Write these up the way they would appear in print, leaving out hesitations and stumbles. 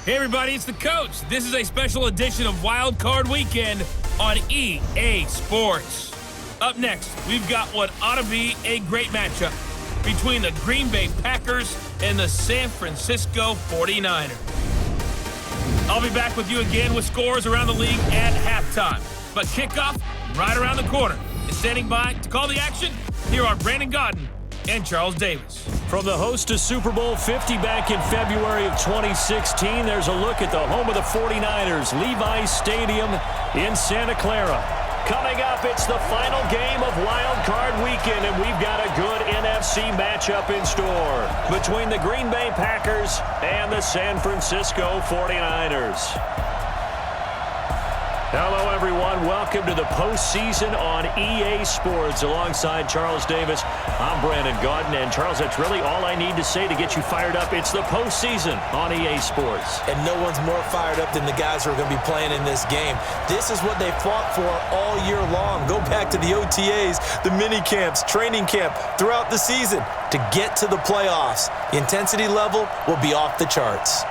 Hey everybody, it's the coach. This is a special edition of Wild Card Weekend on EA Sports. Up next, we've got what ought to be a great matchup between the Green Bay Packers and the San Francisco 49ers. I'll be back with you again with scores around the league at halftime. But kickoff right around the corner. And standing by to call the action, here are Brandon Godden and Charles Davis. From the host to Super Bowl 50 back in February of 2016, there's a look at the home of the 49ers, Levi's Stadium in Santa Clara. Coming up, it's the final game of Wild Card Weekend, and we've got a good NFC matchup in store between the Green Bay Packers and the San Francisco 49ers. Hello, everyone. Welcome to the postseason on EA Sports. Alongside Charles Davis, I'm Brandon Godden. And, Charles, that's really all I need to say to get you fired up. It's the postseason on EA Sports. And no one's more fired up than the guys who are going to be playing in this game. This is what they fought for all year long. Go back to the OTAs, the mini camps, training camp, throughout the season to get to the playoffs. The intensity level will be off the charts.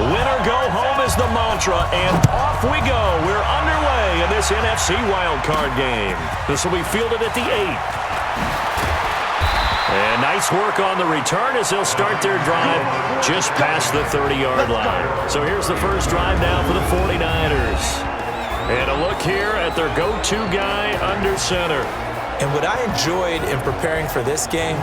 Winner go home is the mantra, and off we go. We're underway in this NFC wildcard game. This will be fielded at the 8. And nice work on the return as they'll start their drive just past the 30-yard line. So here's the first drive now for the 49ers. And a look here at their go-to guy under center. And what I enjoyed in preparing for this game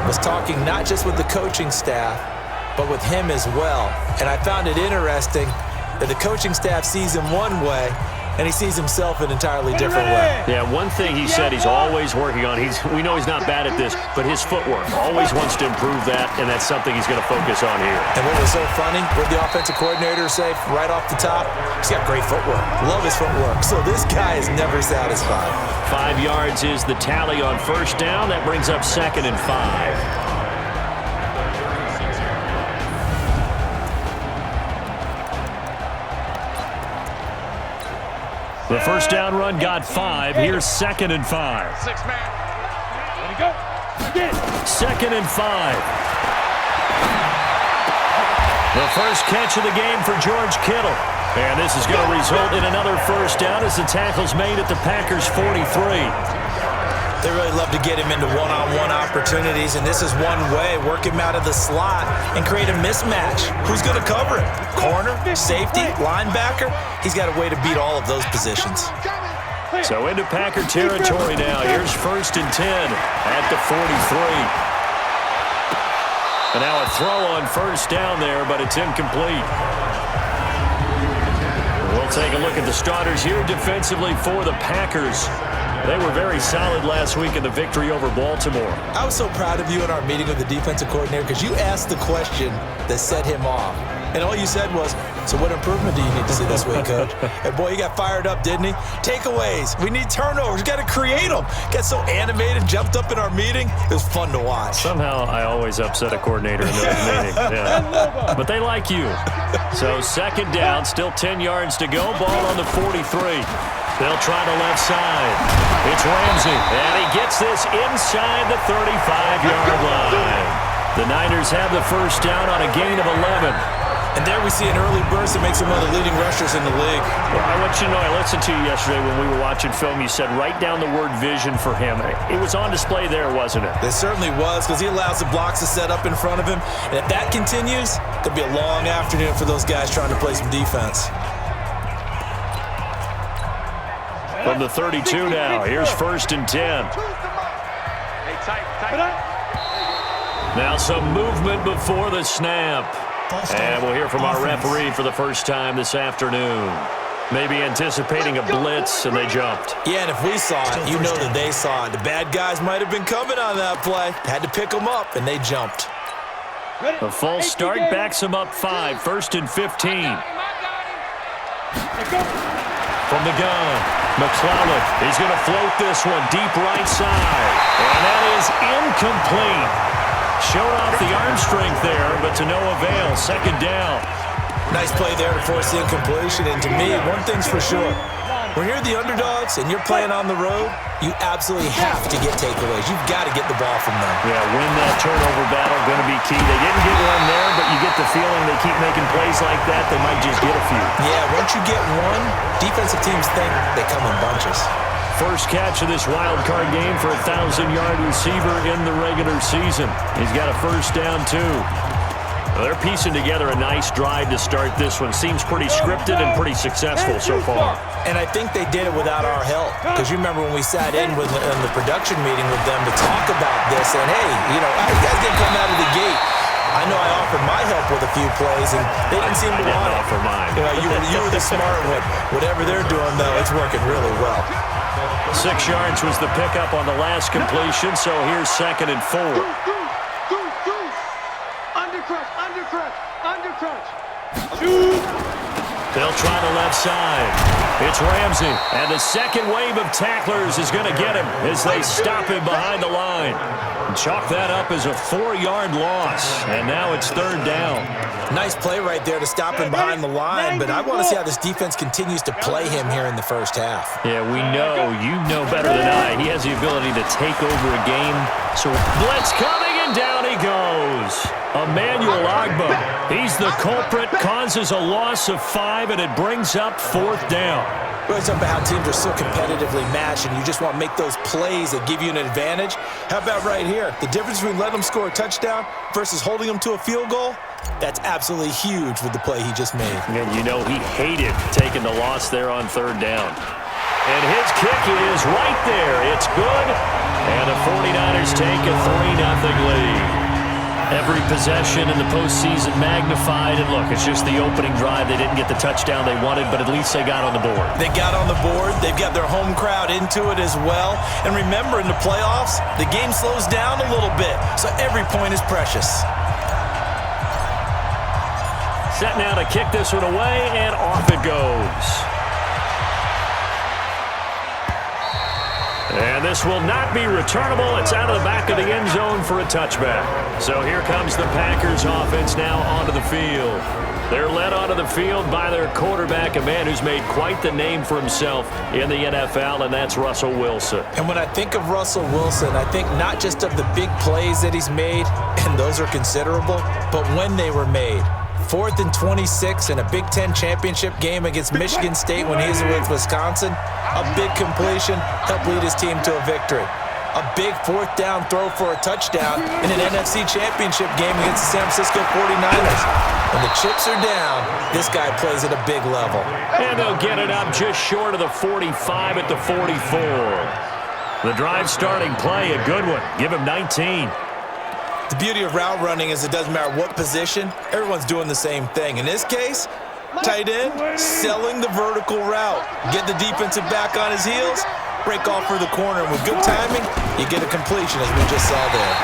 was talking not just with the coaching staff, but with him as well. And I found it interesting that the coaching staff sees him one way, and he sees himself an entirely different way. Yeah, one thing he said he's always working on, we know he's not bad at this, but his footwork, always wants to improve that, and that's something he's going to focus on here. And what was so funny, what the offensive coordinator say right off the top, he's got great footwork. Love his footwork. So this guy is never satisfied. 5 yards is the tally on first down. That brings up 2nd and 5. The first down run got 5. Here's 2nd and 5. 6 man. Let it go. Again. 2nd and 5. The first catch of the game for George Kittle. And this is going to result in another first down as the tackle's made at the Packers' 43. They really love to get him into one-on-one opportunities, and this is one way. Work him out of the slot and create a mismatch. Who's going to cover him? Corner, safety, linebacker? He's got a way to beat all of those positions. So into Packer territory now. Here's 1st and 10 at the 43. And now a throw on first down there, but it's incomplete. We'll take a look at the starters here defensively for the Packers. They were very solid last week in the victory over Baltimore. I was so proud of you in our meeting with the defensive coordinator because you asked the question that set him off. And all you said was, so what improvement do you need to see this week, Coach? And boy, he got fired up, didn't he? Takeaways. We need turnovers. We got to create them. Got so animated, jumped up in our meeting. It was fun to watch. Somehow I always upset a coordinator in those meetings. Yeah. But they like you. So 2nd down, still 10 yards to go. Ball on the 43. They'll try the left side. It's Ramsey, and he gets this inside the 35-yard line. The Niners have the first down on a gain of 11. And there we see an early burst that makes him one of the leading rushers in the league. Well, I want you to know, I listened to you yesterday when we were watching film. You said write down the word vision for him. It was on display there, wasn't it? It certainly was, because he allows the blocks to set up in front of him. And if that continues, it'll be a long afternoon for those guys trying to play some defense. From the 32 now, here's 1st and 10. Now some movement before the snap. And we'll hear from our referee for the first time this afternoon. Maybe anticipating a blitz, and they jumped. Yeah, and if we saw it, you know that they saw it. The bad guys might have been coming on that play. Had to pick them up, and they jumped. A false start backs them up 5. 1st and 15. from the gun. McClellan, he's going to float this one deep right side. And that is incomplete. Showed off the arm strength there, but to no avail. Second down. Nice play there to force the incompletion. And to me, one thing's for sure. When you're the underdogs and you're playing on the road, you absolutely have to get takeaways. You've got to get the ball from them. Yeah, win that turnover battle, going to be key. They didn't get one there, but you get the feeling they keep making plays like that, they might just get a few. Yeah, once you get one, defensive teams think they come in bunches. First catch of this wild card game for a 1,000-yard receiver in the regular season. He's got a first down, too. Well, they're piecing together a nice drive to start this one. Seems pretty scripted and pretty successful so far. And I think they did it without our help. Because you remember when we sat in the production meeting with them to talk about this, and hey, you guys didn't come out of the gate. I know I offered my help with a few plays, and they didn't seem to want it. Offer mine. You were the smart one. Whatever they're doing, though, it's working really well. 6 yards was the pickup on the last completion, so here's 2nd and 4. Undercrunch. Shoot. They'll try the left side. It's Ramsey, and the second wave of tacklers is going to get him as they stop him behind the line. Chalk that up as a 4-yard loss, and now it's 3rd down. Nice play right there to stop him behind the line, but I want to see how this defense continues to play him here in the first half. Yeah, we know. You know better than I. He has the ability to take over a game. So blitz coming, and down he goes. Emmanuel Agba, he's the culprit, causes a loss of 5, and it brings up 4th down. We're talking about how teams are so competitively matched, and you just want to make those plays that give you an advantage. How about right here? The difference between letting them score a touchdown versus holding them to a field goal, that's absolutely huge with the play he just made. And you know he hated taking the loss there on 3rd down. And his kick is right there. It's good. And the 49ers take a 3-0 lead. Every possession in the postseason magnified. And look, it's just the opening drive. They didn't get the touchdown they wanted, but at least they got on the board. They got on the board. They've got their home crowd into it as well. And remember, in the playoffs, the game slows down a little bit. So every point is precious. Set now to kick this one away, and off it goes. And this will not be returnable. It's out of the back of the end zone for a touchback. So here comes the Packers offense now onto the field. They're led onto the field by their quarterback, a man who's made quite the name for himself in the NFL, and that's Russell Wilson. And when I think of Russell Wilson, I think not just of the big plays that he's made, and those are considerable, but when they were made. 4th and 26 in a Big Ten championship game against Michigan State when he was with Wisconsin. A big completion helped lead his team to a victory. A big 4th down throw for a touchdown in an NFC championship game against the San Francisco 49ers. When the chips are down, this guy plays at a big level. And they'll get it up just short of the 45 at the 44. The drive starting play, a good one. Give him 19. The beauty of route running is it doesn't matter what position, everyone's doing the same thing. In this case, tight end, selling the vertical route. Get the defensive back on his heels, break off for the corner, and with good timing, you get a completion as we just saw there.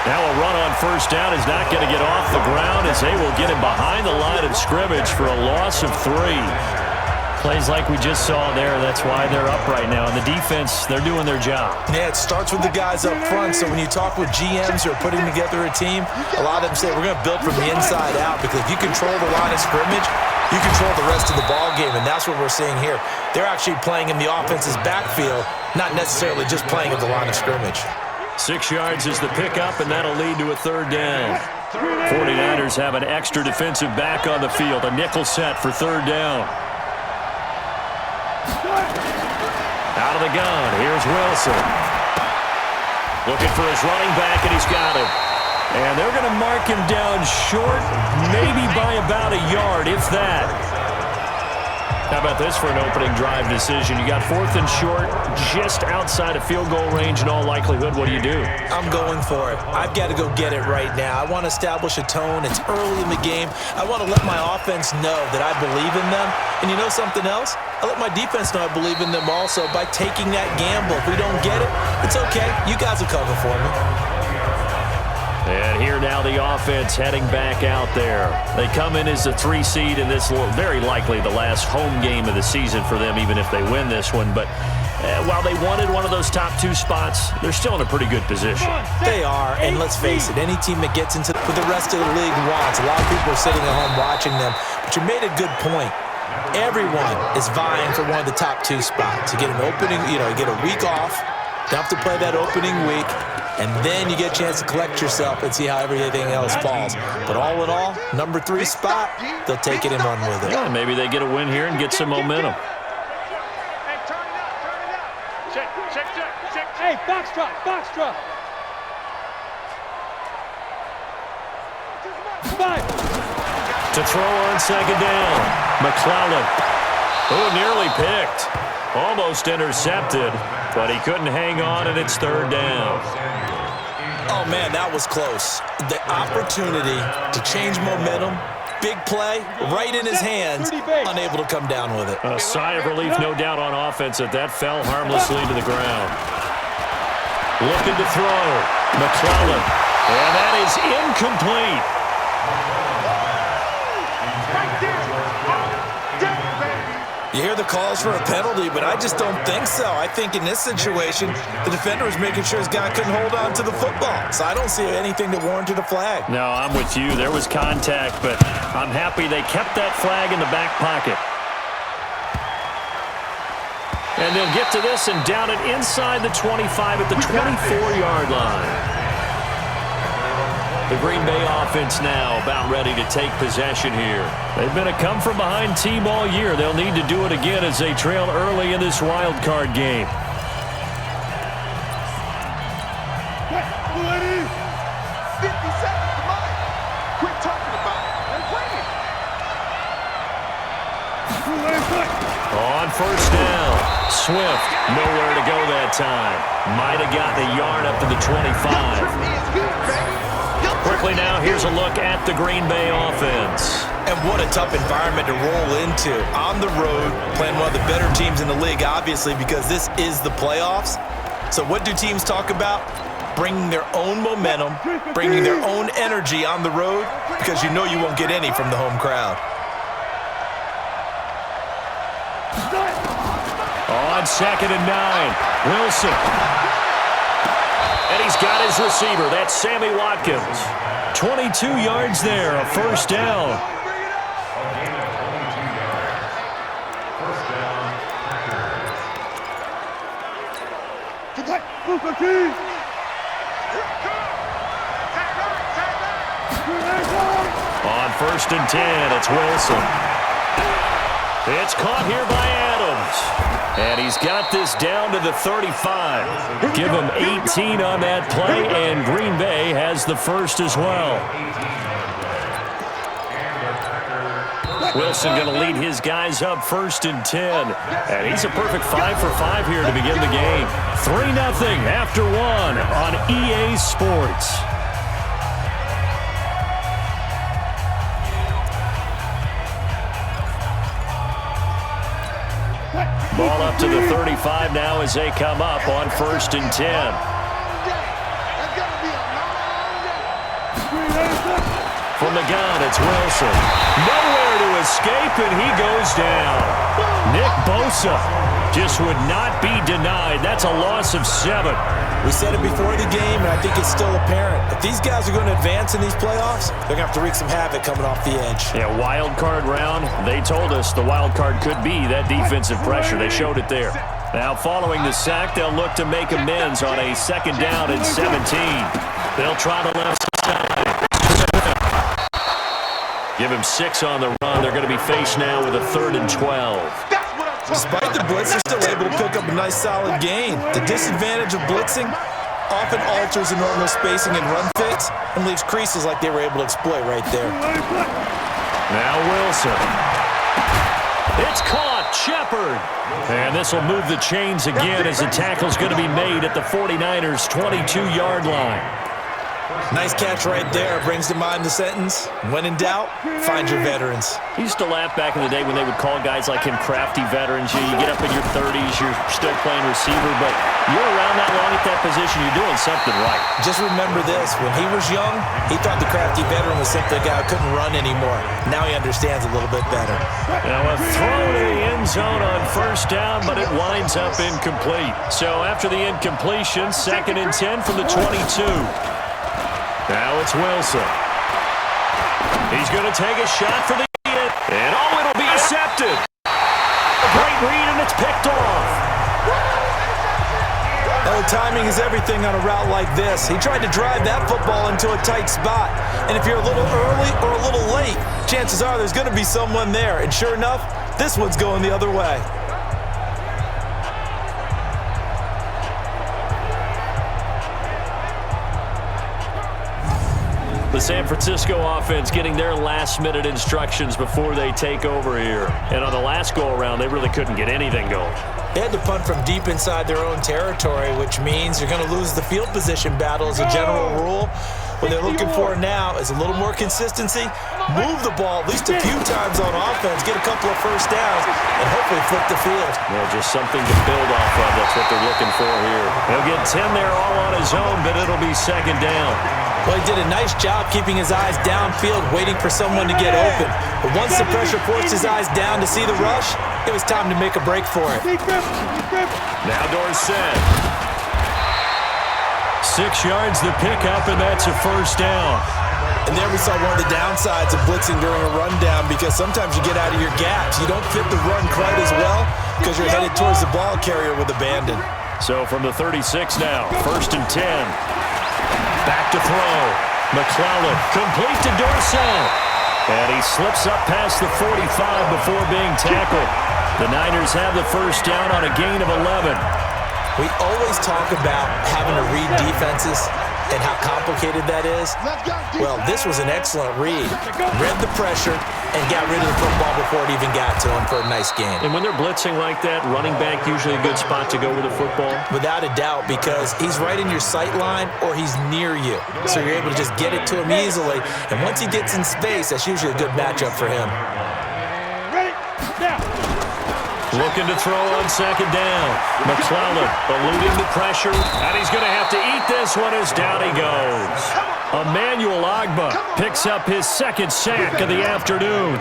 Now a run on 1st down is not going to get off the ground as they will get him behind the line of scrimmage for a loss of 3. Plays like we just saw there, that's why they're up right now. And the defense, they're doing their job. Yeah, it starts with the guys up front. So when you talk with GMs who are putting together a team, a lot of them say we're going to build from the inside out, because if you control the line of scrimmage, you control the rest of the ball game, and that's what we're seeing here. They're actually playing in the offense's backfield, not necessarily just playing at the line of scrimmage. 6 yards is the pickup, and that'll lead to a 3rd down. 49ers have an extra defensive back on the field, a nickel set for 3rd down. Out of the gun, here's Wilson. Looking for his running back, and he's got him. And they're going to mark him down short, maybe by about a yard, if that. How about this for an opening drive decision? You got 4th and short, just outside of field goal range in all likelihood. What do you do? I'm going for it. I've got to go get it right now. I want to establish a tone. It's early in the game. I want to let my offense know that I believe in them. And you know something else? I let my defense know I believe in them also by taking that gamble. If we don't get it, it's okay. You guys will cover for me. And here now now the offense heading back out there. They come in as the 3 seed, and this will very likely the last home game of the season for them, even if they win this one. But while they wanted one of those top 2 spots, they're still in a pretty good position. They are, and let's face it, any team that gets into what the rest of the league wants. A lot of people are sitting at home watching them, but you made a good point. Everyone is vying for one of the top 2 spots. You get an opening, you get a week off, don't have to play that opening week, and then you get a chance to collect yourself and see how everything else falls. But all in all, number 3 spot, they'll take it and run with it. Yeah, maybe they get a win here and get some momentum. Hey, turn it up, turn it up. Check. Hey, box drop. To throw on second down, McClellan. Oh, nearly picked. Almost intercepted, but he couldn't hang on, and it's 3rd down. Oh, man, that was close. The opportunity to change momentum, big play, right in his hands, unable to come down with it. A sigh of relief, no doubt, on offense that fell harmlessly to the ground. Looking to throw, McClellan, and that is incomplete. You hear the calls for a penalty, but I just don't think so. I think in this situation, the defender was making sure his guy couldn't hold on to the football. So I don't see anything that warranted a flag. No, I'm with you. There was contact, but I'm happy they kept that flag in the back pocket. And they'll get to this and down it inside the 25 at the 24-yard line. The Green Bay offense now about ready to take possession here. They've been a come-from-behind team all year. They'll need to do it again as they trail early in this wild card game. 50 seconds to mine. Quit talking about it and play it. On 1st down, Swift nowhere to go that time. Might have gotten a yard up to the 25. Quickly now, here's a look at the Green Bay offense. And what a tough environment to roll into. On the road, playing one of the better teams in the league, obviously, because this is the playoffs. So what do teams talk about? Bringing their own momentum, bringing their own energy on the road, because you know you won't get any from the home crowd. On 2nd and 9, Wilson. And he's got his receiver. That's Sammy Watkins. 22 yards there, a 1st down. On 1st and 10, it's Wilson. It's caught here by Adams. And he's got this down to the 35. Give him 18 on that play, and Green Bay has the 1st as well. Wilson going to lead his guys up 1st and 10. And he's a perfect 5 for 5 here to begin the game. 3-0 after 1 on EA Sports. Ball up to the 35 now as they come up on 1st and 10. From the gun, it's Wilson. Nowhere to escape, and he goes down. Nick Bosa just would not be denied. That's a loss of 7. We said it before the game, and I think it's still apparent. If these guys are going to advance in these playoffs, they're going to have to wreak some havoc coming off the edge. Yeah, wild card round. They told us the wild card could be that defensive pressure. They showed it there. Now, following the sack, they'll look to make amends on a 2nd down and 17. They'll try the left side. Give him 6 on the run. They're going to be faced now with a 3rd and 12. Despite the blitz, they're still able to pick up a nice solid gain. The disadvantage of blitzing often alters the normal spacing and run fits and leaves creases like they were able to exploit right there. Now Wilson. It's caught. Shepard. And this will move the chains again as the tackle's going to be made at the 49ers' 22-yard line. Nice catch right there. Brings to mind the sentence, when in doubt, find your veterans. I used to laugh back in the day when they would call guys like him crafty veterans. You get up in your 30s, you're still playing receiver, but you're around that long at that position, you're doing something right. Just remember this. When he was young, he thought the crafty veteran was simply a guy who couldn't run anymore. Now he understands a little bit better. Now a throw to the end zone on first down, but it winds up incomplete. So after the incompletion, 2nd and 10 from the 22. Now it's Wilson. He's going to take a shot for the end. And it'll be intercepted. A great read, and it's picked off. Well, timing is everything on a route like this. He tried to drive that football into a tight spot. And if you're a little early or a little late, chances are there's going to be someone there. And sure enough, this one's going the other way. The San Francisco offense getting their last-minute instructions before they take over here. And on the last go-around, they really couldn't get anything going. They had to punt from deep inside their own territory, which means you're going to lose the field position battle as a general rule. What they're looking for now is a little more consistency, move the ball at least a few times on offense, get a couple of first downs, and hopefully flip the field. Well, just something to build off of. That's what they're looking for here. He'll get 10 there all on his own, but it'll be 2nd down. Well, he did a nice job keeping his eyes downfield, waiting for someone to get open. But once the pressure forced his eyes down to see the rush, it was time to make a break for it. Now Dorsett. 6 yards the pickup, and that's a first down. And there we saw one of the downsides of blitzing during a rundown, because sometimes you get out of your gaps. You don't fit the run quite as well because you're headed towards the ball carrier with abandon. So from the 36 now, 1st and 10. Back to throw. McClellan complete to Dorsett. And he slips up past the 45 before being tackled. The Niners have the first down on a gain of 11. We always talk about having to read defenses and how complicated that is. Well, this was an excellent read. Read the pressure and got rid of the football before it even got to him for a nice gain. And when they're blitzing like that, running back usually a good spot to go with the football? Without a doubt, because he's right in your sight line or he's near you. So you're able to just get it to him easily. And once he gets in space, that's usually a good matchup for him. Ready? Now. Looking to throw on 2nd down. McClellan eluding the pressure, and he's going to have to eat this one as down he goes. Emmanuel Ogbah picks up his 2nd sack of the afternoon.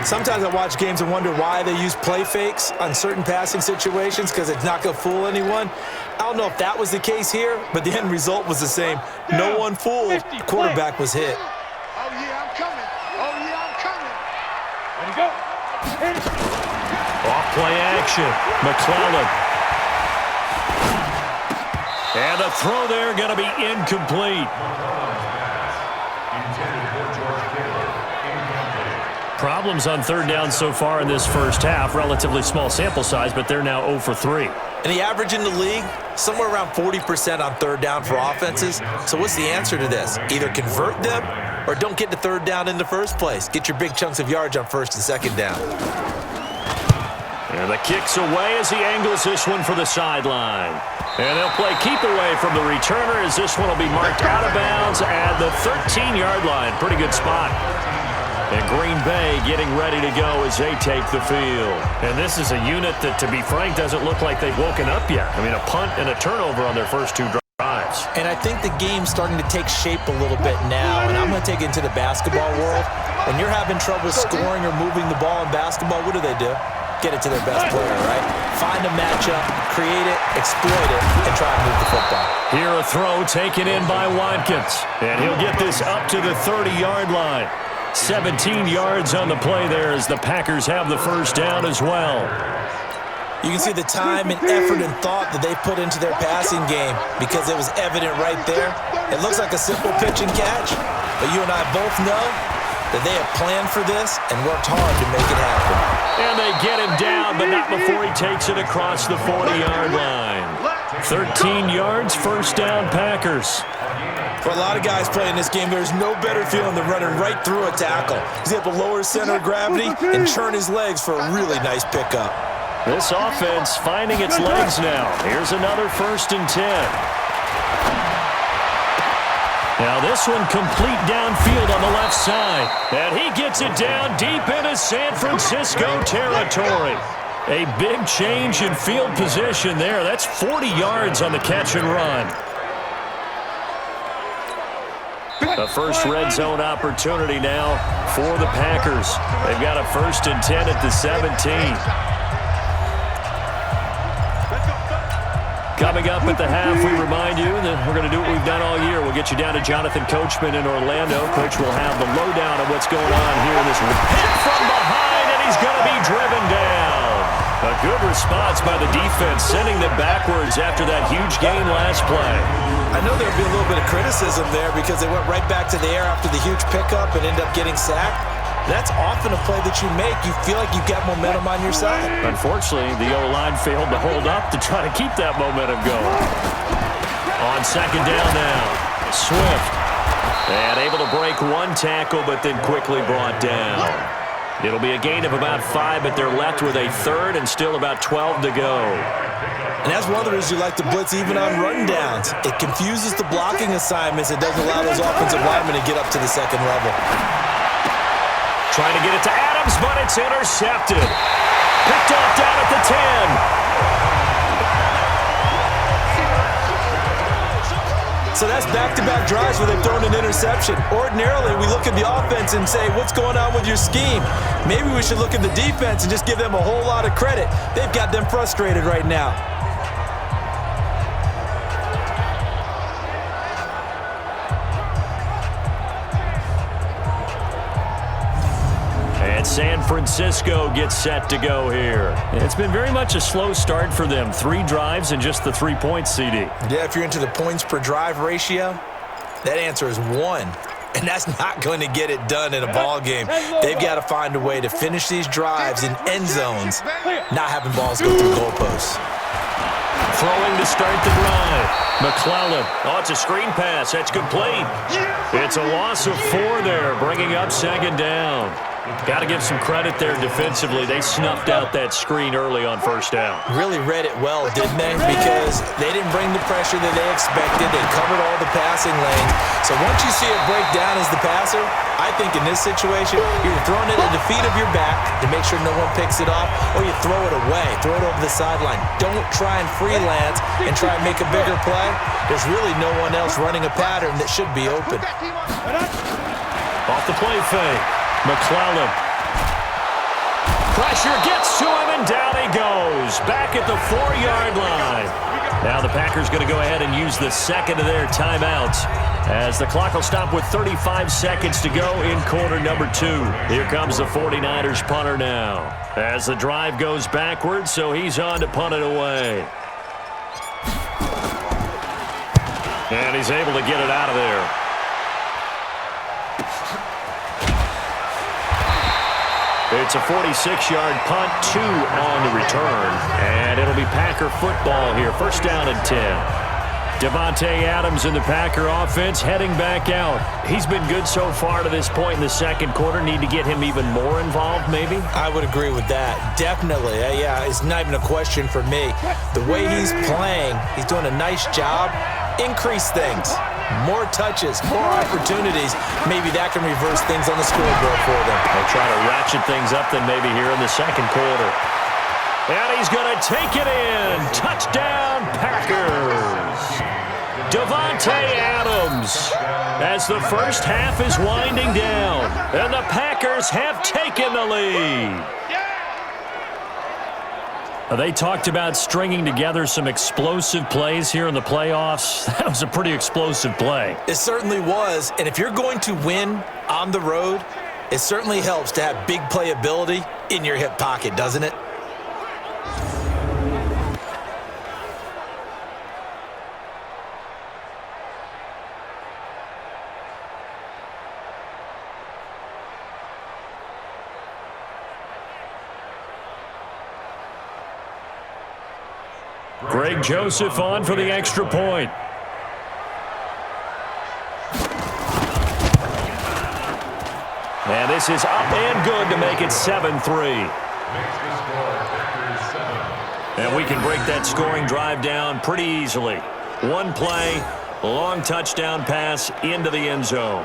Sometimes I watch games and wonder why they use play fakes on certain passing situations, because it's not going to fool anyone. I don't know if that was the case here, but the end result was the same. No one fooled. The quarterback was hit. Oh, yeah, I'm coming. Oh, yeah, I'm coming. Ready to go. Hit it. Off play action. McClellan. And the throw there going to be incomplete. Problems on 3rd down so far in this first half. Relatively small sample size, but they're now 0 for 3. And the average in the league, somewhere around 40% on 3rd down for offenses. So what's the answer to this? Either convert them or don't get to 3rd down in the first place. Get your big chunks of yards on 1st and 2nd down. And the kick's away as he angles this one for the sideline. And they'll play keep away from the returner as this one will be marked out of bounds at the 13-yard line. Pretty good spot. And Green Bay getting ready to go as they take the field. And this is a unit that, to be frank, doesn't look like they've woken up yet. I mean, a punt and a turnover on their first 2 drives. And I think the game's starting to take shape a little bit now. And I'm going to take it into the basketball world. When you're having trouble scoring or moving the ball in basketball, what do? Get it to their best player, right? Find a matchup, create it, exploit it, and try and move the football. Here a throw taken in by Watkins. And he'll get this up to the 30-yard line. 17 yards on the play there as the Packers have the first down as well. You can see the time and effort and thought that they put into their passing game because it was evident right there. It looks like a simple pitch and catch, but you and I both know that they have planned for this and worked hard to make it happen. And they get him down, but not before he takes it across the 40-yard line. 13 yards, first down, Packers. For a lot of guys playing this game, there's no better feeling than running right through a tackle. He's able to lower his center of gravity and churn his legs for a really nice pickup. This offense finding its legs now. Here's another 1st and 10. Now this one complete downfield on the left side. And he gets it down deep into San Francisco territory. A big change in field position there. That's 40 yards on the catch and run. The first red zone opportunity now for the Packers. They've got a 1st and 10 at the 17. Coming up at the half, we remind you that we're going to do what we've done all year. We'll get you down to Jonathan Coachman in Orlando. Coach will have the lowdown of what's going on here in this one. Hit from behind, and he's going to be driven down. A good response by the defense, sending them backwards after that huge gain last play. I know there'll be a little bit of criticism there because they went right back to the air after the huge pickup and ended up getting sacked. That's often a play that you make. You feel like you've got momentum on your side. Unfortunately, the O-line failed to hold up to try to keep that momentum going. On second down now, Swift. And able to break one tackle, but then quickly brought down. It'll be a gain of about 5, but they're left with a 3rd and still about 12 to go. And that's one of the reasons you like to blitz even on run downs. It confuses the blocking assignments. It doesn't allow those offensive linemen to get up to the second level. Trying to get it to Adams, but it's intercepted. Picked off down at the 10. So that's back-to-back drives where they've thrown an interception. Ordinarily, we look at the offense and say, what's going on with your scheme? Maybe we should look at the defense and just give them a whole lot of credit. They've got them frustrated right now. San Francisco gets set to go here. It's been very much a slow start for them. 3 drives and just the 3 points, CD. Yeah, if you're into the points per drive ratio, that answer is 1. And that's not going to get it done in a ball game. They've got to find a way to finish these drives in end zones, not having balls go through goalposts. Throwing to start the drive. McClellan. Oh, it's a screen pass. That's complete. It's a loss of 4 there, bringing up second down. Got to give some credit there defensively. They snuffed out that screen early on first down. Really read it well, didn't they? Because they didn't bring the pressure that they expected. They covered all the passing lanes. So once you see it break down as the passer, I think in this situation, you're throwing it at the feet of your back to make sure no one picks it off, or you throw it away, throw it over the sideline. Don't try and freelance and try and make a bigger play. There's really no one else running a pattern that should be open. Off the play fake. McClellan. Pressure gets to him, and down he goes. Back at the 4-yard line. Now the Packers going to go ahead and use the second of their timeouts as the clock will stop with 35 seconds to go in quarter number 2. Here comes the 49ers punter now as the drive goes backwards, so he's on to punt it away. And he's able to get it out of there. It's a 46-yard punt, 2 on the return, and it'll be Packer football here. First down and 10. Davante Adams in the Packer offense heading back out. He's been good so far to this point in the second quarter. Need to get him even more involved, maybe? I would agree with that. Definitely. Yeah, it's not even a question for me. The way he's playing, he's doing a nice job. Increase things. More touches, more opportunities. Maybe that can reverse things on the scoreboard for them. They'll try to ratchet things up then maybe here in the second quarter. And he's going to take it in. Touchdown, Packers. Davante Adams as the first half is winding down. And the Packers have taken the lead. They talked about stringing together some explosive plays here in the playoffs. That was a pretty explosive play. It certainly was. And if you're going to win on the road, it certainly helps to have big playability in your hip pocket, doesn't it? Greg Joseph on for the extra point. And this is up and good to make it 7-3. And we can break that scoring drive down pretty easily. One play, Long touchdown pass into the end zone.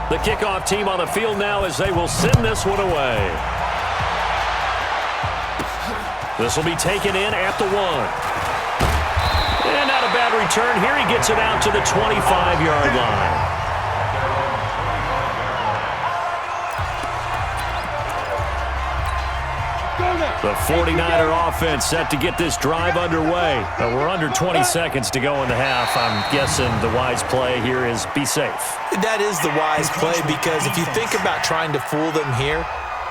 The kickoff team on the field now as they will send this one away. This will be taken in at the 1. And not a bad return. Here he gets it out to the 25-yard line. The 49er offense set to get this drive underway. We're under 20 seconds to go in the half. I'm guessing the wise play here is be safe. That is the wise play because if you think about trying to fool them here,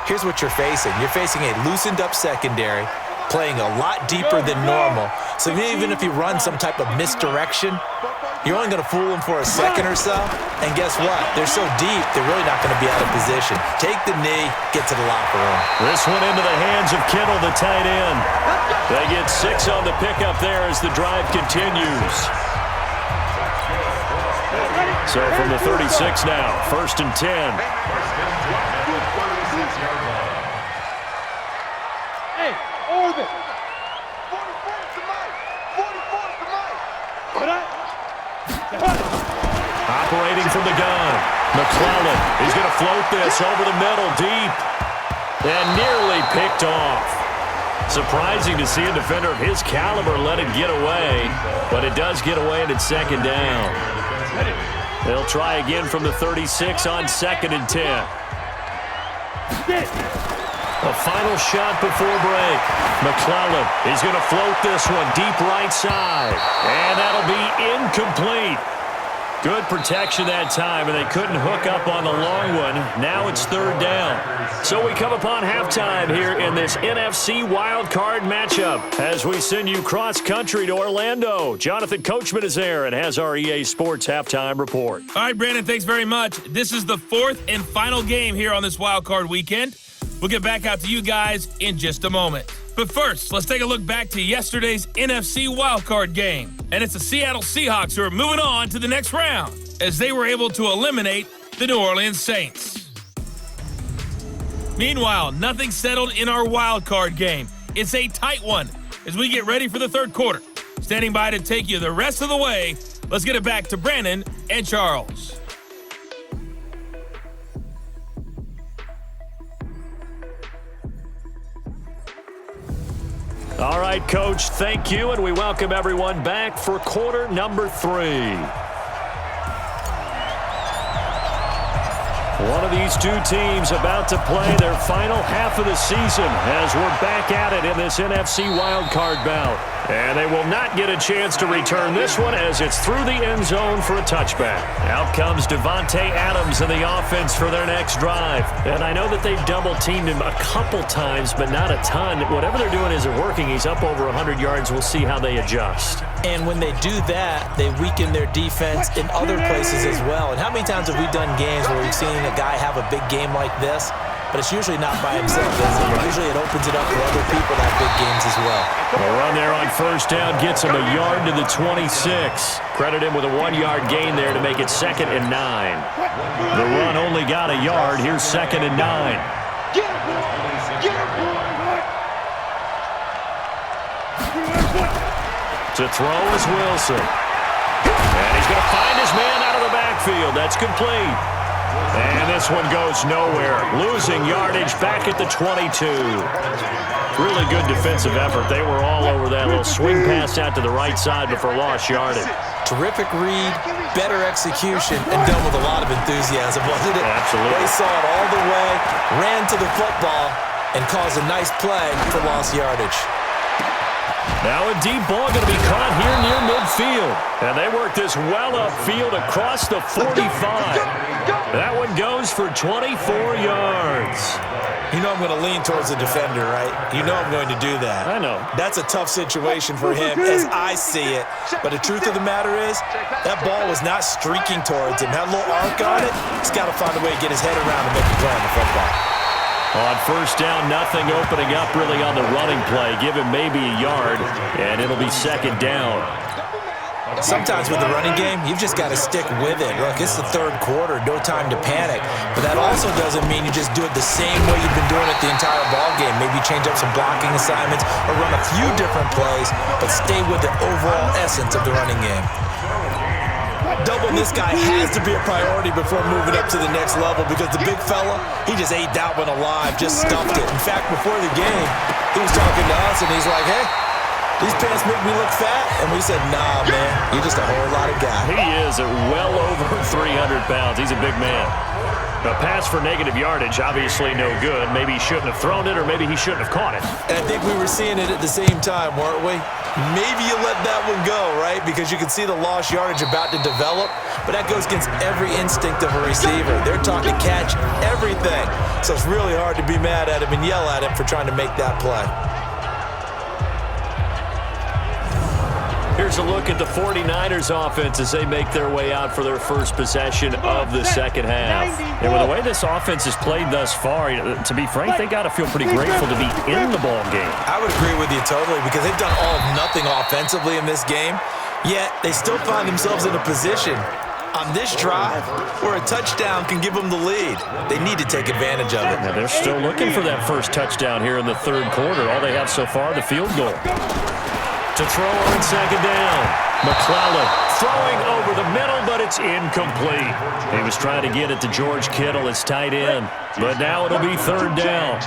here's what you're facing. You're facing a loosened up secondary, playing a lot deeper than normal. So even if you run some type of misdirection, you're only going to fool them for a second or so. And guess what? They're so deep, they're really not going to be out of position. Take the knee, get to the locker room. This one into the hands of Kittle, the tight end. They get 6 on the pickup there as the drive continues. So from the 36 now, 1st and 10. Hey, orbit. 44's the mic. 44's the mic. Operating from the gun. McClellan, he's going to float this over the middle deep. And nearly picked off. Surprising to see a defender of his caliber let it get away. But it does get away and it's 2nd down. They'll try again from the 36 on 2nd and 10. A final shot before break. McClellan, he's going to float this one deep right side. And that'll be incomplete. Good protection that time, and they couldn't hook up on the long one. Now it's 3rd down. So we come upon halftime here in this NFC wild card matchup as we send you cross-country to Orlando. Jonathan Coachman is there and has our EA Sports halftime report. All right, Brandon, thanks very much. This is the 4th and final game here on this wild card weekend. We'll get back out to you guys in just a moment. But first, let's take a look back to yesterday's NFC wildcard game. And it's the Seattle Seahawks who are moving on to the next round as they were able to eliminate the New Orleans Saints. Meanwhile, nothing settled in our wildcard game. It's a tight one as we get ready for the 3rd quarter. Standing by to take you the rest of the way, let's get it back to Brandon and Charles. All right, Coach, thank you, and we welcome everyone back for quarter number 3. One of these two teams about to play their final half of the season as we're back at it in this NFC wildcard bout. And they will not get a chance to return this one as it's through the end zone for a touchback. Out comes Devontae Adams in the offense for their next drive. And I know that they've double-teamed him a couple times, but not a ton. Whatever they're doing isn't working. He's up over 100 yards. We'll see how they adjust. And when they do that, they weaken their defense in other places as well. And how many times have we done games where we've seen a guy have a big game like this, but it's usually not by himself, is it? Usually it opens it up for other people to have big games as well. The run there on 1st down gets him a yard to the 26. Credit him with a 1-yard gain there to make it 2nd and 9. The run only got a yard. Here's 2nd and 9. To throw is Wilson. And he's going to find his man out of the backfield. That's complete. And this one goes nowhere. Losing yardage back at the 22. Really good defensive effort. They were all over that little swing pass out to the right side before lost yardage. Terrific read, better execution, and done with a lot of enthusiasm, wasn't it? Absolutely. They saw it all the way, ran to the football, and caused a nice play for lost yardage. Now a deep ball going to be caught here near midfield. And they work this well upfield across the 45. That one goes for 24 yards. You know I'm going to lean towards the defender, right? You know I'm going to do that. I know. That's a tough situation for him as I see it. But the truth of the matter is, that ball was not streaking towards him. Had a little arc on it. He's got to find a way to get his head around and make a play on the football. On 1st down, nothing opening up really on the running play. Give him maybe a yard, and it'll be 2nd down. Sometimes with the running game, you've just got to stick with it. Look, it's the third quarter, no time to panic. But that also doesn't mean you just do it the same way you've been doing it the entire ball game. Maybe change up some blocking assignments or run a few different plays, but stay with the overall essence of the running game. Doubling this guy has to be a priority before moving up to the next level because the big fella, he just ate that one alive, just stuffed it. In fact, before the game, he was talking to us and he's like, hey, these pants make me look fat. And we said, nah, man, you're just a whole lot of guy. He is at well over 300 pounds. He's a big man. A pass for negative yardage, obviously no good. Maybe he shouldn't have thrown it, or maybe he shouldn't have caught it. And I think we were seeing it at the same time, weren't we? Maybe you let that one go, right? Because you can see the lost yardage about to develop, but that goes against every instinct of a receiver. They're taught to catch everything. So it's really hard to be mad at him and yell at him for trying to make that play. Here's a look at the 49ers offense as they make their way out for their first possession of the second half. And with the way this offense has played thus far, to be frank, they got to feel pretty grateful to be in the ball game. I would agree with you totally because they've done all of nothing offensively in this game, yet they still find themselves in a position on this drive where a touchdown can give them the lead. They need to take advantage of it. Now they're still looking for that first touchdown here in the third quarter. All they have so far, the field goal. To throw on second down. McClellan throwing over the middle, but it's incomplete. He was trying to get it to George Kittle, his tight end. But now it'll be third down.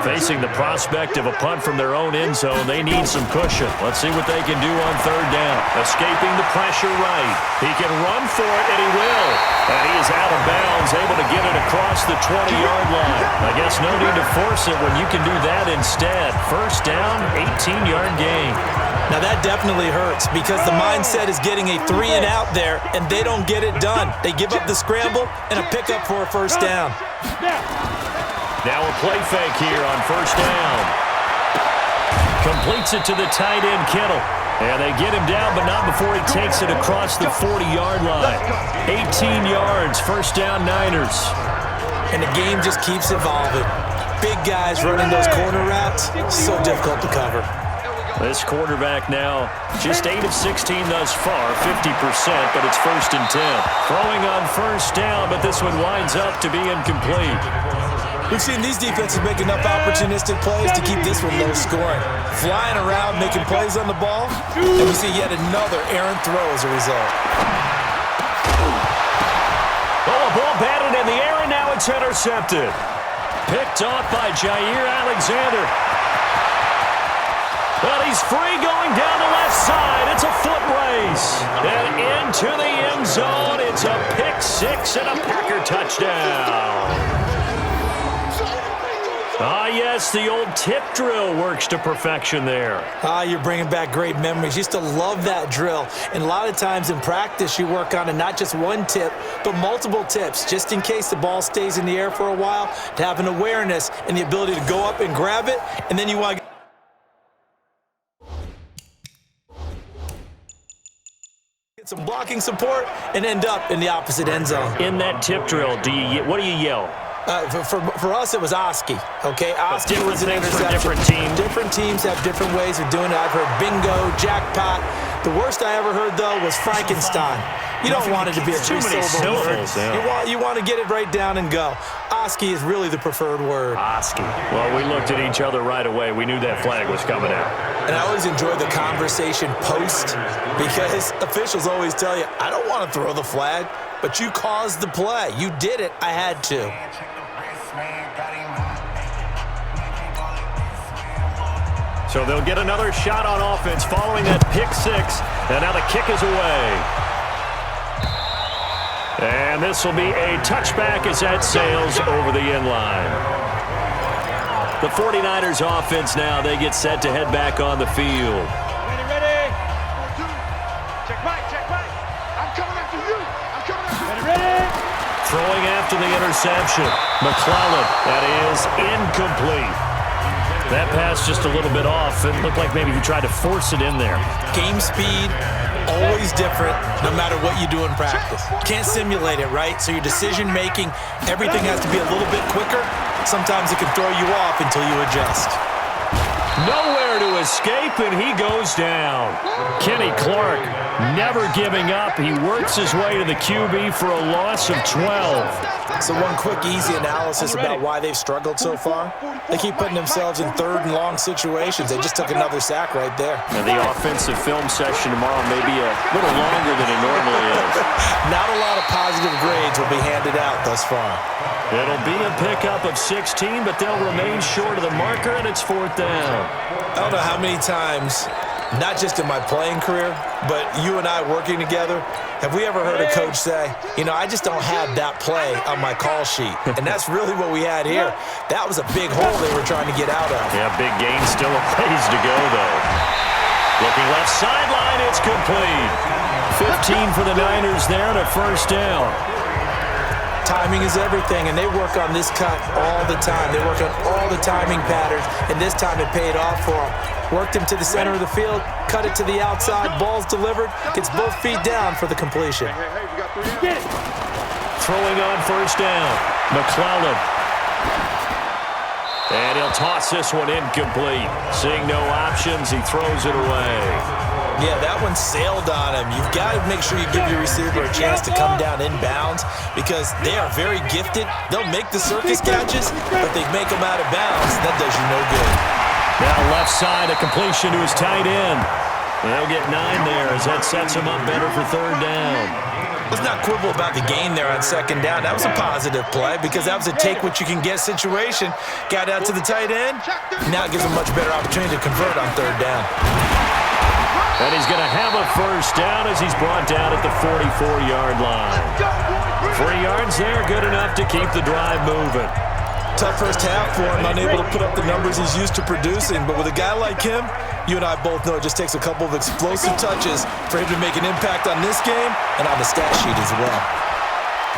Facing the prospect of a punt from their own end zone, they need some cushion. Let's see what they can do on third down. Escaping the pressure right. He can run for it, and he will. And he is out of bounds, able to get it across the 20-yard line. I guess no need to force it when you can do that instead. First down, 18-yard gain. Now that definitely hurts because the mindset is getting a 3-and-out there, and they don't get it done. They give up the scramble and a pickup for a first down. Now a play fake here on first down. Completes it to the tight end, Kittle. And they get him down, but not before he takes it across the 40-yard line. 18 yards, first down Niners. And the game just keeps evolving. Big guys running those corner routes, so difficult to cover. This quarterback now just 8 of 16 thus far, 50%, but it's first and 10. Throwing on first down, but this one winds up to be incomplete. We've seen these defenses make enough opportunistic plays to keep this one low scoring. Flying around, making plays on the ball, and we see yet another errant throw as a result. Oh, a ball batted in the air, and now it's intercepted. Picked off by Jair Alexander. But he's free going down the left side. It's a foot race. And into the end zone. It's a pick six and a Packer touchdown. Ah, yes, the old tip drill works to perfection there. Ah, you're bringing back great memories. Used to love that drill. And a lot of times in practice, you work on it, not just one tip, but multiple tips, just in case the ball stays in the air for a while, to have an awareness and the ability to go up and grab it, and then you want to get some blocking support and end up in the opposite end zone. In that tip drill, what do you yell? For us, it was Oski, okay? Oski was an interception. Different teams. Different teams have different ways of doing it. I've heard bingo, jackpot. The worst I ever heard, though, was Frankenstein. You don't want it to be a three-syllable word. Yeah. You want to get it right down and go. Oski is really the preferred word. Oski. Well, we looked at each other right away. We knew that flag was coming out. And I always enjoy the conversation post because officials always tell you, I don't want to throw the flag, but you caused the play. You did it. I had to. So they'll get another shot on offense following that pick six. And now the kick is away. And this will be a touchback as that sails over the end line. The 49ers offense now, they get set to head back on the field. Ready. Check back. I'm coming after you. Ready. Throwing after the interception. McClellan, that is incomplete. That pass just a little bit off. It looked like maybe he tried to force it in there. Game speed, always different, no matter what you do in practice. Can't simulate it, right? So your decision-making, everything has to be a little bit quicker. Sometimes it can throw you off until you adjust. Nowhere to escape, and he goes down. Kenny Clark never giving up. He works his way to the QB for a loss of 12. So one quick, easy analysis about why they've struggled so far. They keep putting themselves in third and long situations. They just took another sack right there. And the offensive film session tomorrow may be a little longer than it normally is. Not a lot of positive grades will be handed out thus far. It'll be a pickup of 16, but they'll remain short of the marker, and it's 4th down. I don't know how many times, not just in my playing career, but you and I working together, have we ever heard a coach say, you know, I just don't have that play on my call sheet. And that's really what we had here. That was a big hole they were trying to get out of. Yeah, big gain, still a ways to go, though. Looking left sideline, it's complete. 15 for the Niners there and a 1st down. Timing is everything, and they work on this cut all the time. They work on all the timing patterns, and this time it paid off for them. Worked him to the center of the field, cut it to the outside, ball's delivered, gets both feet down for the completion. Throwing on 1st down, McClellan. And he'll toss this one incomplete. Seeing no options, he throws it away. Yeah, that one sailed on him. You've got to make sure you give your receiver a chance to come down inbounds because they are very gifted. They'll make the circus catches, but they make them out of bounds. That does you no good. Now left side, a completion to his tight end. They'll get 9 there as that sets him up better for 3rd down. Let's not quibble about the gain there on 2nd down. That was a positive play because that was a take-what-you-can-get situation. Got out to the tight end. Now it gives him a much better opportunity to convert on 3rd down. And he's going to have a 1st down as he's brought down at the 44-yard line. 3 yards there, good enough to keep the drive moving. Tough first half for him, unable to put up the numbers he's used to producing. But with a guy like him, you and I both know it just takes a couple of explosive touches for him to make an impact on this game and on the stat sheet as well.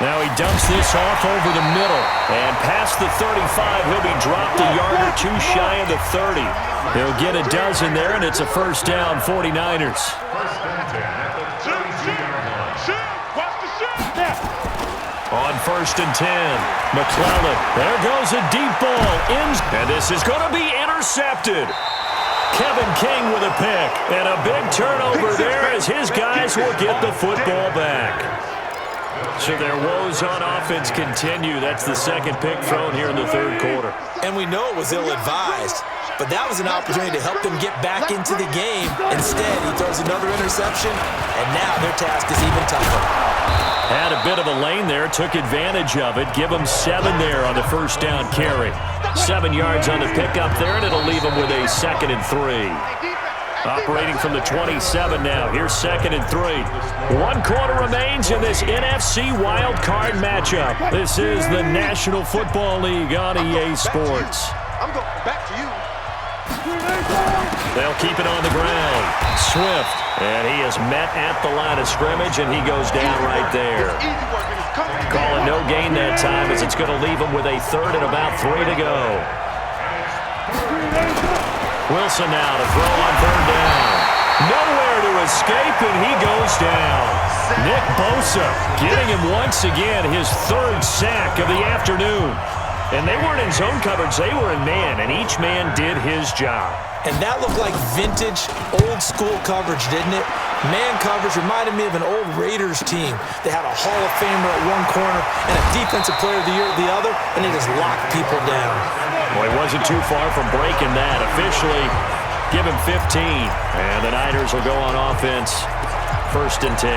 Now he dumps this off over the middle. And past the 35, he'll be dropped a yard or 2 shy of the 30. He'll get a dozen there, and it's a 1st down, 49ers. On 1st and 10, McClellan. There goes a deep ball. And this is going to be intercepted. Kevin King with a pick. And a big turnover there as his guys will get the football back. So their woes on offense continue. That's the 2nd pick thrown here in the 3rd quarter. And we know it was ill-advised, but that was an opportunity to help them get back into the game. Instead, he throws another interception, and now their task is even tougher. Had a bit of a lane there, took advantage of it. Give him 7 there on the 1st down carry. 7 yards on the pickup there, and it'll leave him with a 2nd and 3. Operating from the 27 now. Here's 2nd and 3. 1 quarter remains in this NFC wild card matchup. This is the National Football League on EA Sports. I'm going back to you. They'll keep it on the ground. Swift. And he is met at the line of scrimmage, and he goes down right there. Calling no gain that time as it's going to leave him with a 3rd and about 3 to go. Wilson now to throw on 3rd down. Nowhere to escape, and he goes down. Nick Bosa getting him once again his 3rd sack of the afternoon. And they weren't in zone coverage, they were in man, and each man did his job. And that looked like vintage, old-school coverage, didn't it? Man coverage reminded me of an old Raiders team. They had a Hall of Famer at one corner and a Defensive Player of the Year at the other, and they just locked people down. Well, he wasn't too far from breaking that. Officially, give him 15. And the Niners will go on offense, 1st and 10.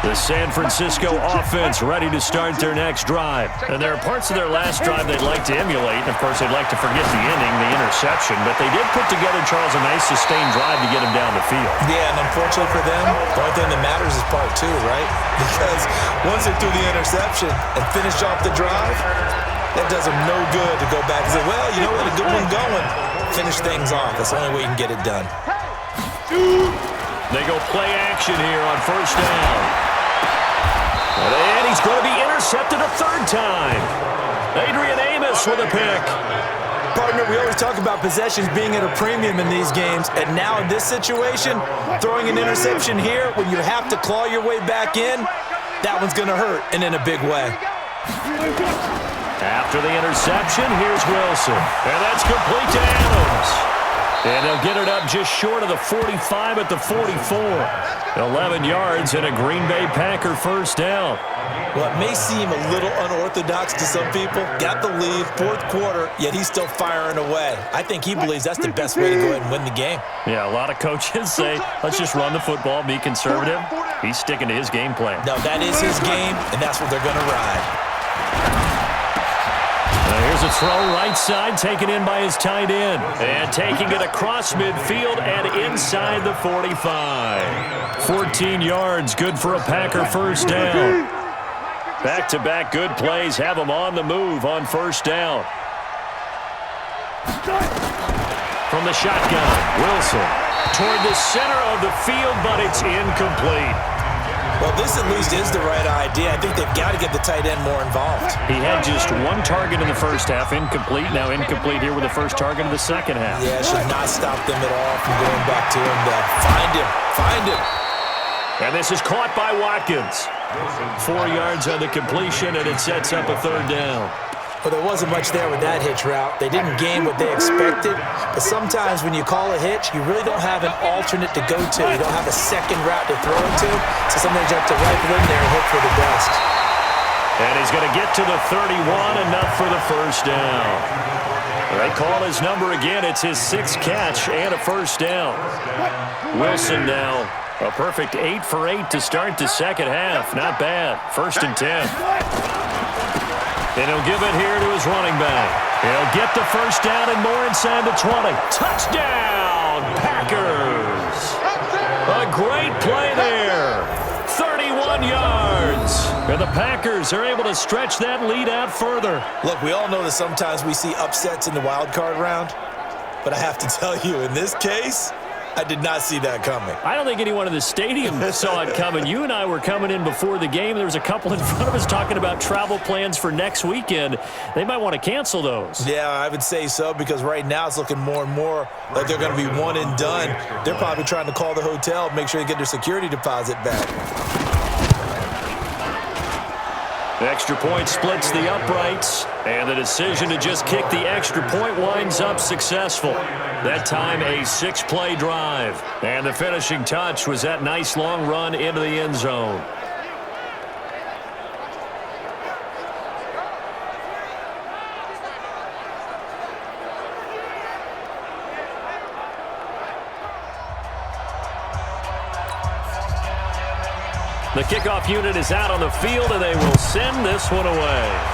The San Francisco offense ready to start their next drive. And there are parts of their last drive they'd like to emulate. And, of course, they'd like to forget the ending, the interception. But they did put together, Charles, a nice sustained drive to get him down the field. Yeah, and unfortunately for them, the only thing that matters is part 2, right? Because once they threw the interception and finished off the drive, that does them no good to go back and say, well, you know what, a good one going. Finish things off. That's the only way you can get it done. They go play action here on 1st down. And he's going to be intercepted a 3rd time. Adrian Amos with a pick. Partner, we always talk about possessions being at a premium in these games, and now in this situation, throwing an interception here when you have to claw your way back in, that one's going to hurt, and in a big way. After the interception, here's Wilson. And that's complete to Adams. And they'll get it up just short of the 45 at the 44. 11 yards and a Green Bay Packer first down. Well, it may seem a little unorthodox to some people. Got the lead, fourth quarter, yet he's still firing away. I think he believes that's the best way to go ahead and win the game. Yeah, a lot of coaches say, let's just run the football, be conservative. He's sticking to his game plan. No, that is his game, and that's what they're going to ride. Here's a throw right side, taken in by his tight end. And taking it across midfield and inside the 45. 14 yards, good for a Packer first down. Back-to-back good plays have him on the move on first down. From the shotgun, Wilson toward the center of the field, but it's incomplete. Well, this at least is the right idea. I think they've got to get the tight end more involved. He had just one target in the first half, incomplete. Now incomplete here with the first target of the second half. Yeah, it should not stop them at all from going back to him. Find him. And this is caught by Watkins. 4 yards on the completion, and it sets up a third down. Well, there wasn't much there with that hitch route. They didn't gain what they expected, but sometimes when you call a hitch, you really don't have an alternate to go to. You don't have a second route to throw it to, so sometimes you have to rifle in there and hope for the best. And he's going to get to the 31, enough for the first down. They call his number again. It's his sixth catch and a first down. Wilson now, a perfect 8 for 8 to start the second half. Not bad. 1st and 10. And he'll give it here to his running back. He'll get the first down and more inside the 20. Touchdown, Packers! A great play there. 31 yards. And the Packers are able to stretch that lead out further. Look, we all know that sometimes we see upsets in the wild card round, but I have to tell you, in this case, I did not see that coming. I don't think anyone in the stadium saw it coming. You and I were coming in before the game. There was a couple in front of us talking about travel plans for next weekend. They might want to cancel those. Yeah, I would say so, because right now it's looking more and more like they're going to be one and done. They're probably trying to call the hotel, make sure they get their security deposit back. The extra point splits the uprights, and the decision to just kick the extra point winds up successful. That time a 6-play drive, and the finishing touch was that nice long run into the end zone. The kickoff unit is out on the field, and they will send this one away.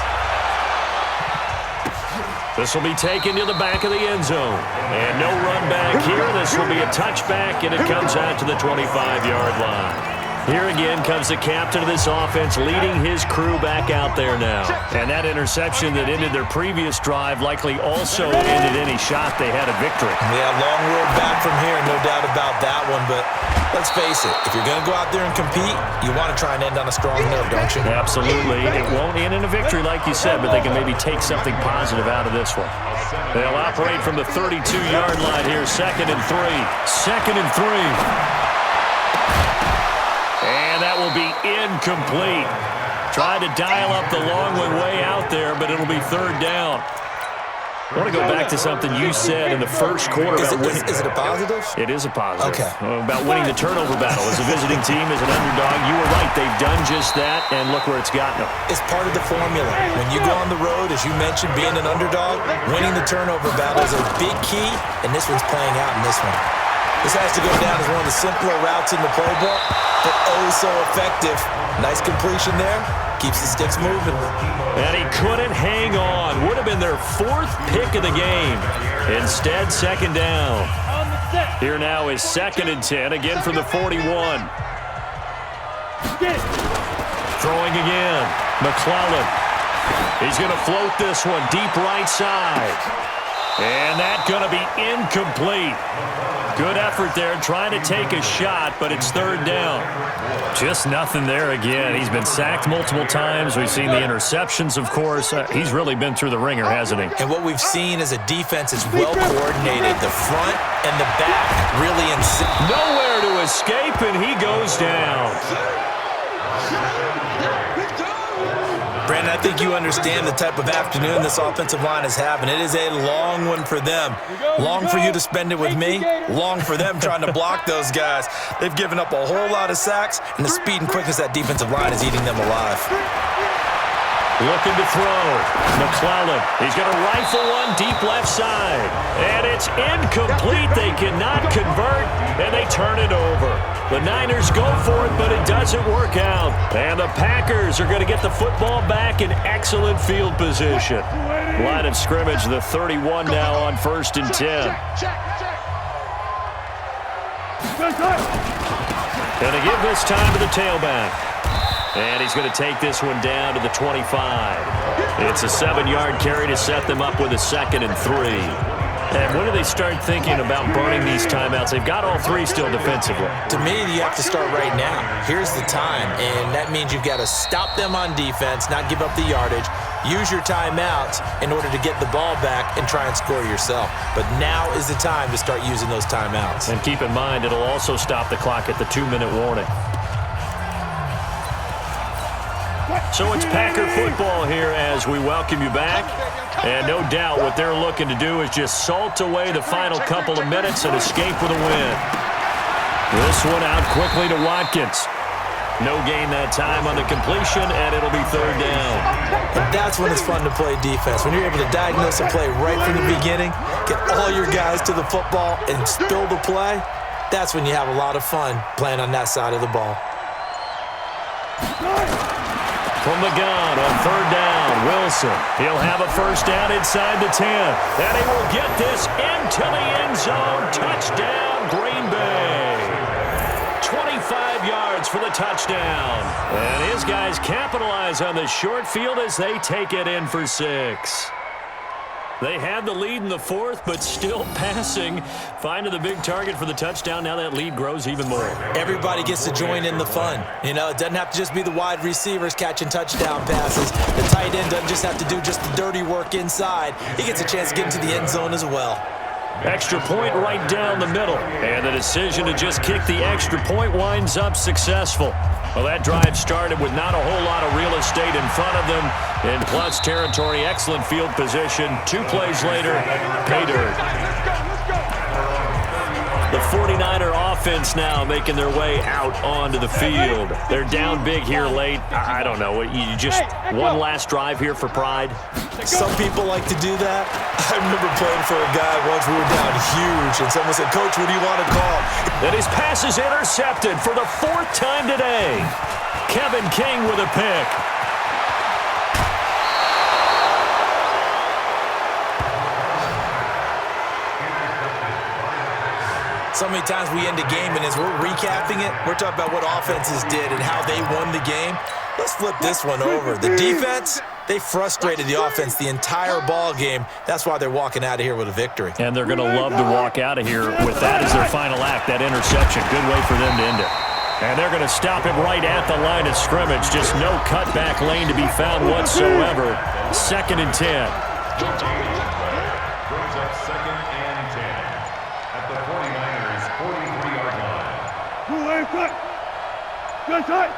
This will be taken to the back of the end zone. And no run back here. This will be a touchback, and it comes out to the 25-yard line. Here again comes the captain of this offense, leading his crew back out there now. And that interception that ended their previous drive likely also ended any shot they had at victory. Yeah, long road back from here, no doubt about that one. But let's face it, if you're going to go out there and compete, you want to try and end on a strong note, don't you? Absolutely. It won't end in a victory like you said, but they can maybe take something positive out of this one. They'll operate from the 32-yard line here, 2nd and 3. 2nd and 3. And that will be incomplete. Tried to dial up the long way out there, but it'll be 3rd down. I want to go back to something you said in the first quarter. Is it a positive? It is a positive. Okay. About winning the turnover battle as a visiting team, as an underdog. You were right. They've done just that, and look where it's gotten them. It's part of the formula. When you go on the road, as you mentioned, being an underdog, winning the turnover battle is a big key, and this one's playing out in this one. This has to go down as one of the simpler routes in the playbook, but oh so effective. Nice completion there. Keeps the sticks moving. And he couldn't hang on. Would have been their 4th pick of the game. Instead, 2nd down. Here now is 2nd and 10, again from the 41. Throwing again. McClellan. He's going to float this one deep right side. And that's going to be incomplete. Good effort there, trying to take a shot, but it's 3rd down. Just nothing there again. He's been sacked multiple times. We've seen the interceptions, of course. He's really been through the ringer, hasn't he? And what we've seen is a defense is well coordinated. The front and the back really in sync. Nowhere to escape, and he goes down. Brandon, I think you understand the type of afternoon this offensive line is having. It is a long one for them. Long for you to spend it with me. Long for them trying to block those guys. They've given up a whole lot of sacks, and the speed and quickness that defensive line is eating them alive. Looking to throw. McClellan. He's going to rifle one deep left side. And it's incomplete. They cannot convert, and they turn it over. The Niners go for it, but it doesn't work out. And the Packers are going to get the football back in excellent field position. Line of scrimmage, the 31 now on 1st and 10. Going to give this time to the tailback. And he's going to take this one down to the 25. It's a 7-yard carry to set them up with a 2nd and 3. And when do they start thinking about burning these timeouts? They've got all 3 still defensively. To me, you have to start right now. Here's the time, and that means you've got to stop them on defense, not give up the yardage, use your timeouts in order to get the ball back and try and score yourself. But now is the time to start using those timeouts. And keep in mind, it'll also stop the clock at the 2-minute warning. So it's Packer football here as we welcome you back. And no doubt what they're looking to do is just salt away the final couple of minutes and escape with a win. This one out quickly to Watkins. No gain that time on the completion, and it'll be 3rd down. And that's when it's fun to play defense. When you're able to diagnose a play right from the beginning, get all your guys to the football, and spill the play, that's when you have a lot of fun playing on that side of the ball. From the gun on 3rd down, Wilson. He'll have a 1st down inside the 10. And he will get this into the end zone. Touchdown, Green Bay. 25 yards for the touchdown. And his guys capitalize on the short field as they take it in for 6. They had the lead in the 4th, but still passing. Finding the big target for the touchdown. Now that lead grows even more. Everybody gets to join in the fun. You know, it doesn't have to just be the wide receivers catching touchdown passes. The tight end doesn't just have to do just the dirty work inside. He gets a chance to get into the end zone as well. Extra point right down the middle. And the decision to just kick the extra point winds up successful. Well, that drive started with not a whole lot of real estate in front of them. In plus territory, excellent field position. 2 plays later, pay dirt. The 49er offense now making their way out onto the field. They're down big here late. I don't know. You just one last drive here for pride? Some people like to do that. I remember playing for a guy once. We were down huge, and someone said, "Coach, what do you want to call?" And his pass is intercepted for the 4th time today. Kevin King with a pick. So many times we end a game, and as we're recapping it, we're talking about what offenses did and how they won the game. Let's flip this one over. The defense, they frustrated the offense the entire ball game. That's why they're walking out of here with a victory. And they're going to love to walk out of here with that as their final act, that interception. Good way for them to end it. And they're going to stop him right at the line of scrimmage. Just no cutback lane to be found whatsoever. 2nd and 10. Brings up 2nd and 10 at the 49ers 43-yard line. Good tight.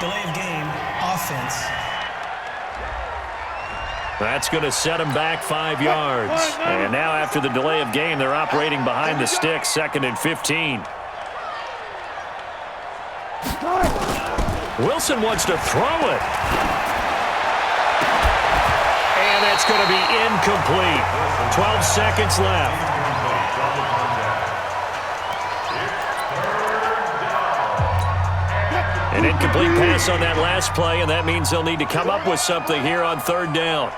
Delay of game, offense. That's going to set them back 5 yards. And now after the delay of game, they're operating behind the stick, 2nd and 15. Wilson wants to throw it. And that's going to be incomplete. 12 seconds left. An incomplete pass on that last play, and that means they'll need to come up with something here on 3rd down.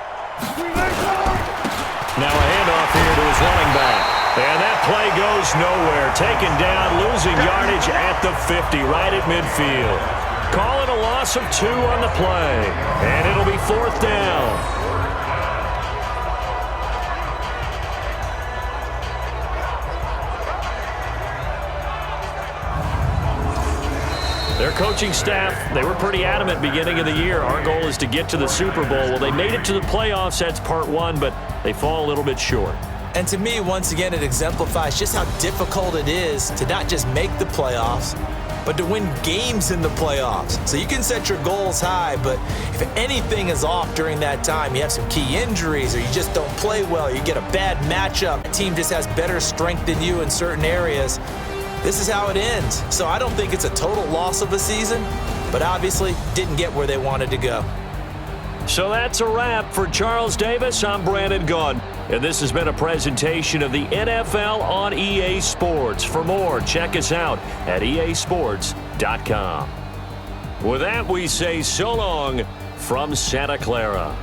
Now a handoff here to his running back. And that play goes nowhere. Taken down, losing yardage at the 50, right at midfield. Call it a loss of 2 on the play. And it'll be 4th down. Their coaching staff, they were pretty adamant beginning of the year. Our goal is to get to the Super Bowl. Well, they made it to the playoffs. That's part 1, but they fall a little bit short. And to me, once again, it exemplifies just how difficult it is to not just make the playoffs, but to win games in the playoffs. So you can set your goals high, but if anything is off during that time, you have some key injuries or you just don't play well, you get a bad matchup, a team just has better strength than you in certain areas, this is how it ends. So I don't think it's a total loss of a season, but obviously didn't get where they wanted to go. So that's a wrap for Charles Davis. I'm Brandon Gunn, and this has been a presentation of the NFL on EA Sports. For more, check us out at easports.com. With that, we say so long from Santa Clara.